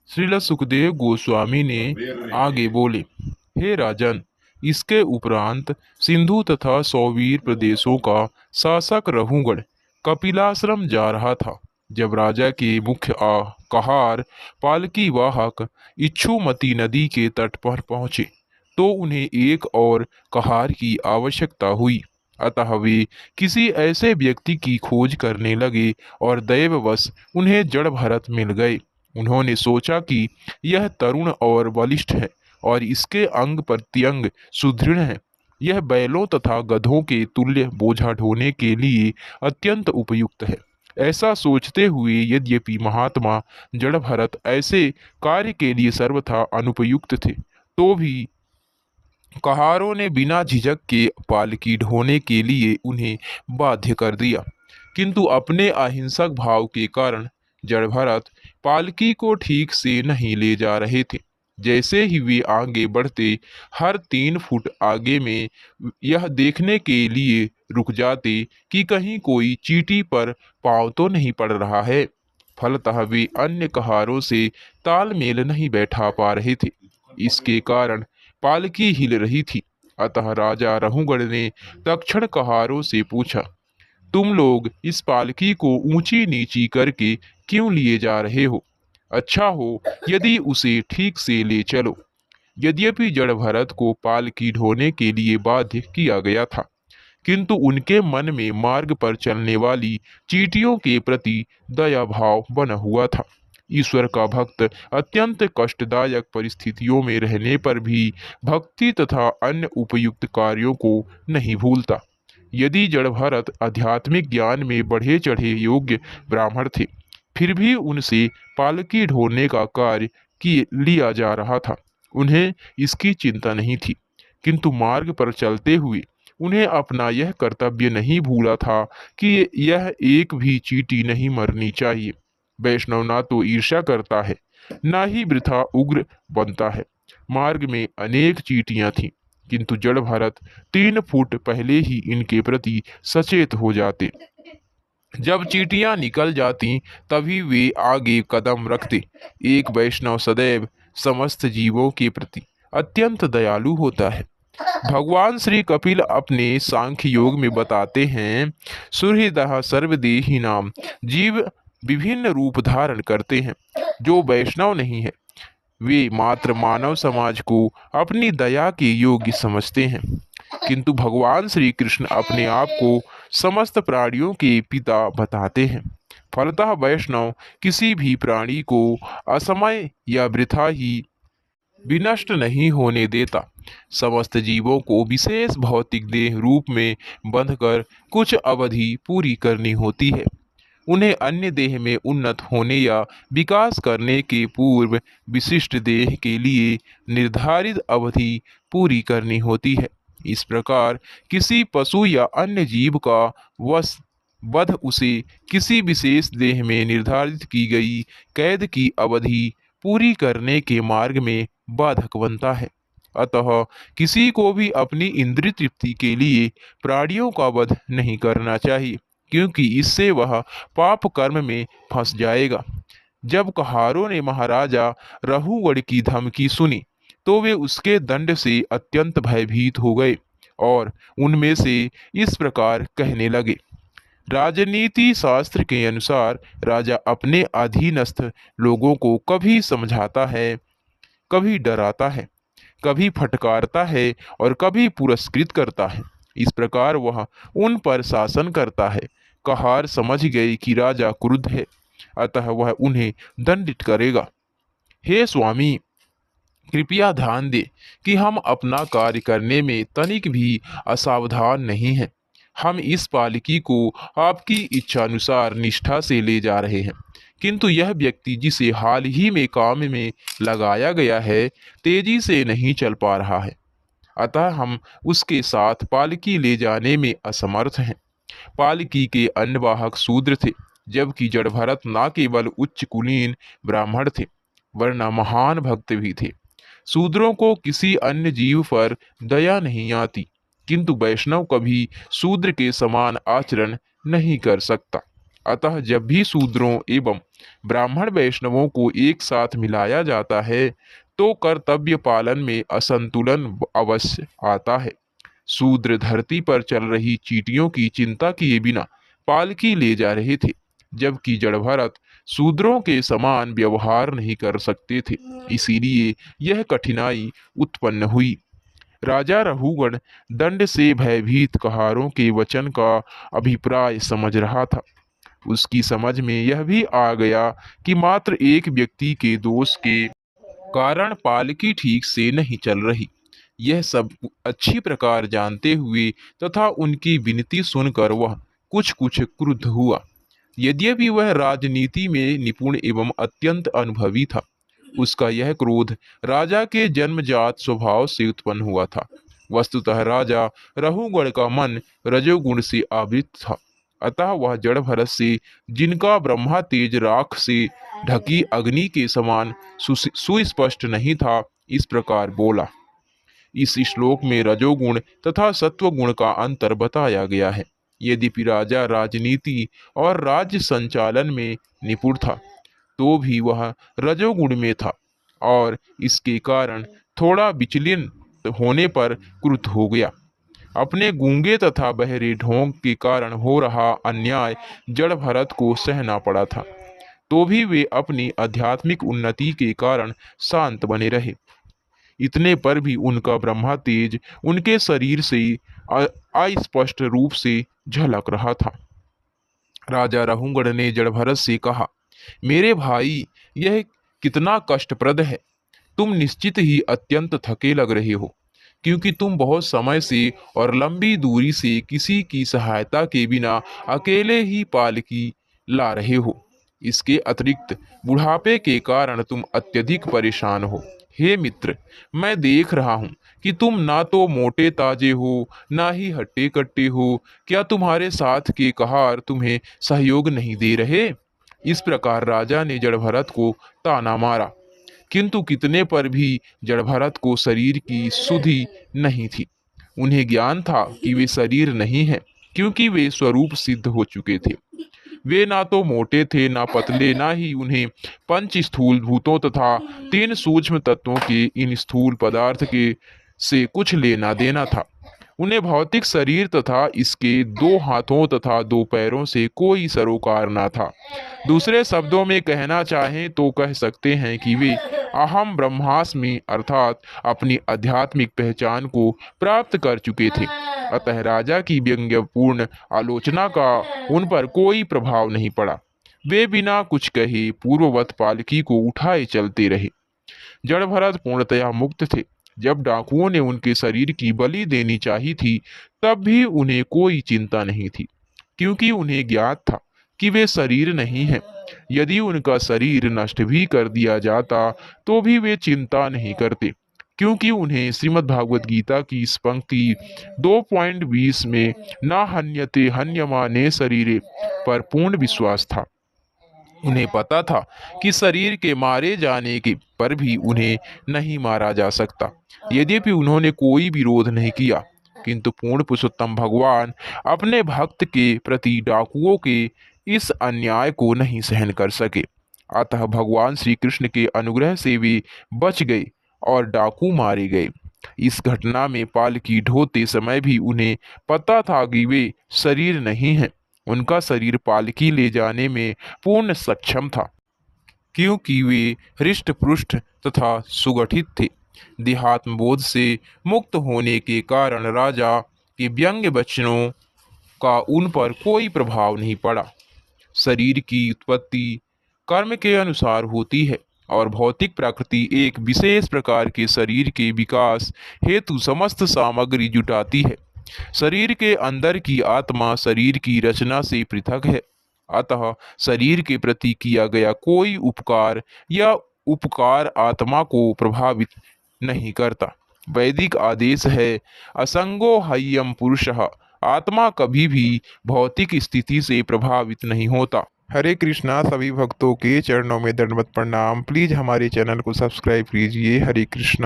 श्रील सुखदेव गोस्वामी ने आगे बोले, हे राजन, इसके उपरांत सिंधु तथा सौवीर प्रदेशों का शासक रहुगण कपिलाश्रम जा रहा था। जब राजा के मुख्य कहार पालकी वाहक इच्छुमती नदी के तट पर पहुंचे तो उन्हें एक और कहार की आवश्यकता हुई। अतः वे किसी ऐसे व्यक्ति की खोज करने लगे और दैववश उन्हें जड़ भरत मिल गए। उन्होंने सोचा कि यह तरुण और बलिष्ठ है और इसके अंग प्रत्यंग सुदृढ़ हैं। यह बैलों तथा गधों के तुल्य बोझा ढोने के लिए अत्यंत उपयुक्त है। ऐसा सोचते हुए यद्यपि महात्मा जड़भरत ऐसे कार्य के लिए सर्वथा अनुपयुक्त थे, तो भी कहारों ने बिना झिझक के पालकी ढोने के लिए उन्हें बाध्य कर दिया। किंतु अपने अहिंसक भाव के कारण जड़भरत पालकी को ठीक से नहीं ले जा रहे थे। जैसे ही वे आगे बढ़ते, हर 3 फुट आगे में यह देखने के लिए रुक जाते कि कहीं कोई चींटी पर पांव तो नहीं पड़ रहा है। फलतः वे अन्य कहारों से तालमेल नहीं बैठा पा रहे थे। इसके कारण पालकी हिल रही थी। अतः राजा रहुगण ने तक्षण कहारों से पूछा, तुम लोग इस पालकी को ऊंची नीची करके क्यों लिए जा रहे हो? अच्छा हो यदि उसे ठीक से ले चलो। यद्यपि जड़भरत को पालकी ढोने के लिए बाध्य किया गया था, किंतु उनके मन में मार्ग पर चलने वाली चींटियों के प्रति दया भाव बना हुआ था। ईश्वर का भक्त अत्यंत कष्टदायक परिस्थितियों में रहने पर भी भक्ति तथा अन्य उपयुक्त कार्यों को नहीं भूलता। यदि जड़भरत आध्यात्मिक ज्ञान में बढ़े चढ़े योग्य ब्राह्मण थे, फिर भी उनसे पालकी ढोने का कार्य की लिया जा रहा था। उन्हें इसकी चिंता नहीं थी, किंतु मार्ग पर चलते हुए उन्हें अपना यह कर्तव्य नहीं भूला था कि यह एक भी चींटी नहीं मरनी चाहिए। वैष्णव ना तो ईर्ष्या करता है, ना ही वृथा उग्र बनता है। मार्ग में अनेक चींटियां थीं, किंतु जड़ भरत 3 फुट पहले ही इनके प्रति सचेत हो जाते। जब चींटियां निकल जाती तभी वे आगे कदम रखते। एक वैष्णव सदैव समस्त जीवों के प्रति अत्यंत दयालु होता है। भगवान श्री कपिल अपने सांख्य योग में बताते हैं, सुहृदः सर्वदेही नाम, जीव विभिन्न रूप धारण करते हैं। जो वैष्णव नहीं है वे मात्र मानव समाज को अपनी दया के योग्य समझते हैं, किंतु भगवान श्री कृष्ण अपने आप को समस्त प्राणियों के पिता बताते हैं। फलतः वैष्णव किसी भी प्राणी को असमय या वृथा ही विनष्ट नहीं होने देता। समस्त जीवों को विशेष भौतिक देह रूप में बंधकर कुछ अवधि पूरी करनी होती है। उन्हें अन्य देह में उन्नत होने या विकास करने के पूर्व विशिष्ट देह के लिए निर्धारित अवधि पूरी करनी होती है। इस प्रकार किसी पशु या अन्य जीव का वश वध उसे किसी विशेष देह में निर्धारित की गई कैद की अवधि पूरी करने के मार्ग में बाधक बनता है। अतः किसी को भी अपनी इंद्रिय तृप्ति के लिए प्राणियों का वध नहीं करना चाहिए, क्योंकि इससे वह पाप कर्म में फंस जाएगा। जब कहारों ने महाराजा रहुगढ़ की धमकी सुनी तो वे उसके दंड से अत्यंत भयभीत हो गए और उनमें से इस प्रकार कहने लगे, राजनीति शास्त्र के अनुसार राजा अपने अधीनस्थ लोगों को कभी समझाता है, कभी डराता है, कभी फटकारता है और कभी पुरस्कृत करता है। इस प्रकार वह उन पर शासन करता है। कहार समझ गए कि राजा क्रुद्ध है, अतः वह उन्हें दंडित करेगा। हे स्वामी, कृपया ध्यान दे कि हम अपना कार्य करने में तनिक भी असावधान नहीं हैं। हम इस पालकी को आपकी इच्छानुसार निष्ठा से ले जा रहे हैं, किंतु यह व्यक्ति जिसे हाल ही में काम में लगाया गया है तेजी से नहीं चल पा रहा है, अतः हम उसके साथ पालकी ले जाने में असमर्थ हैं। पालकी के अन्य वाहक शूद्र थे, जबकि जड़भरत न केवल उच्च कुलीन ब्राह्मण थे वरना महान भक्त भी थे। शूद्रों को किसी अन्य जीव पर दया नहीं आती, किंतु वैष्णव कभी शूद्र के समान आचरण नहीं कर सकता। अतः जब भी शूद्रों एवं ब्राह्मण वैष्णवों को एक साथ मिलाया जाता है तो कर्तव्य पालन में असंतुलन अवश्य आता है। शूद्र धरती पर चल रही चींटियों की चिंता किए बिना पालकी ले जा रहे थे, जबकि जड़भरत शूद्रों के समान व्यवहार नहीं कर सकते थे। इसीलिए यह कठिनाई उत्पन्न हुई। राजा रहुगण दंड से भयभीत कहारों के वचन का अभिप्राय समझ रहा था। उसकी समझ में यह भी आ गया कि मात्र एक व्यक्ति के दोष के कारण पालकी ठीक से नहीं चल रही। यह सब अच्छी प्रकार जानते हुए तथा उनकी विनती सुनकर वह कुछ कुछ क्रुद्ध हुआ। यद्यपि वह राजनीति में निपुण एवं अत्यंत अनुभवी था, उसका यह क्रोध राजा के जन्मजात स्वभाव से उत्पन्न हुआ था। वस्तुतः राजा रहुगण का मन रजोगुण से आवृत था, अतः वह जड़ भरत से, जिनका ब्रह्मा तेज राख से ढकी अग्नि के समान सुस्पष्ट नहीं था, इस प्रकार बोला। इस श्लोक में रजोगुण तथा सत्वगुण का अंतर बताया गया है। यद्यपि राजा राजनीति और राज्य संचालन में निपुण था, तो भी वह रजोगुण में था और इसके कारण थोड़ा विचलित होने पर क्रुद्ध हो गया। अपने गूंगे तथा बहरे ढोंग के कारण हो रहा अन्याय जड़ भरत को सहना पड़ा था, तो भी वे अपनी आध्यात्मिक उन्नति के कारण शांत बने रहे। इतने पर भी उनका ब्रह्मा तेज उनके शरीर से अस्पष्ट रूप से झलक रहा था। राजा रहुगण ने जड़भरत से कहा, मेरे भाई, यह कितना कष्टप्रद है। तुम निश्चित ही अत्यंत थके लग रहे हो, क्योंकि तुम बहुत समय से और लंबी दूरी से किसी की सहायता के बिना अकेले ही पालकी ला रहे हो। इसके अतिरिक्त बुढ़ापे के कारण तुम अत्यधिक परेशान हो। हे मित्र, मैं देख रहा हूँ कि तुम ना तो मोटे ताजे हो, ना ही हट्टे कट्टे हो। क्या तुम्हारे साथ के कहार तुम्हें सहयोग नहीं दे रहे? इस प्रकार राजा ने जड़भरत को ताना मारा, किंतु कितने पर भी जड़भरत को शरीर की सुधि नहीं थी। उन्हें ज्ञान था कि वे शरीर नहीं है, क्योंकि वे स्वरूप सिद्ध हो चुके थे। वे ना तो मोटे थे, ना पतले, ना ही उन्हें पंच स्थूल भूतों तथा तीन सूक्ष्म तत्वों के इन स्थूल पदार्थ के से कुछ लेना देना था। उन्हें भौतिक शरीर तथा इसके दो हाथों तथा दो पैरों से कोई सरोकार न था। दूसरे शब्दों में कहना चाहें तो कह सकते हैं कि वे अहम ब्रह्मास्मि अर्थात अपनी आध्यात्मिक पहचान को प्राप्त कर चुके थे। अतः राजा की व्यंग्यपूर्ण आलोचना का उन पर कोई प्रभाव नहीं पड़ा। वे बिना कुछ कहे पूर्ववत पालकी को उठाए चलते रहे। जड़ भरत पूर्णतया मुक्त थे। जब डाकुओं ने उनके शरीर की बलि देनी चाहिए थी, तब भी उन्हें कोई चिंता नहीं थी, क्योंकि उन्हें ज्ञात था कि वे शरीर नहीं हैं। यदि उनका शरीर नष्ट भी कर दिया जाता तो भी वे चिंता नहीं करते, क्योंकि उन्हें श्रीमद् भागवत गीता की इस पंक्ति 2.20 में ना हन्यते हन्यमाने शरीरे पर पूर्ण विश्वास था। उन्हें पता था कि शरीर के मारे जाने के पर भी उन्हें नहीं मारा जा सकता। यद्यपि उन्होंने कोई विरोध नहीं किया, किंतु पूर्ण पुरुषोत्तम भगवान अपने भक्त के प्रति डाकुओं के इस अन्याय को नहीं सहन कर सके। अतः भगवान श्री कृष्ण के अनुग्रह से वे बच गए और डाकू मारे गए। इस घटना में पालकी ढोते समय भी उन्हें पता था कि वे शरीर नहीं हैं। उनका शरीर पालकी ले जाने में पूर्ण सक्षम था, क्योंकि वे हृष्ट पुष्ट तथा सुगठित थे। देहात्म बोध से मुक्त होने के कारण राजा के व्यंग्य वचनों का उन पर कोई प्रभाव नहीं पड़ा। शरीर की उत्पत्ति कर्म के अनुसार होती है और भौतिक प्रकृति एक विशेष प्रकार के शरीर के विकास हेतु समस्त सामग्री जुटाती है। शरीर के अंदर की आत्मा शरीर की रचना से पृथक है, अतः शरीर के प्रति किया गया कोई उपकार या उपकार आत्मा को प्रभावित नहीं करता। वैदिक आदेश है, असंगो ह्ययम पुरुषः। आत्मा कभी भी भौतिक स्थिति से प्रभावित नहीं होता। हरे कृष्णा। सभी भक्तों के चरणों में दंडवत प्रणाम। प्लीज हमारे चैनल को सब्सक्राइब कीजिए। हरे कृष्णा।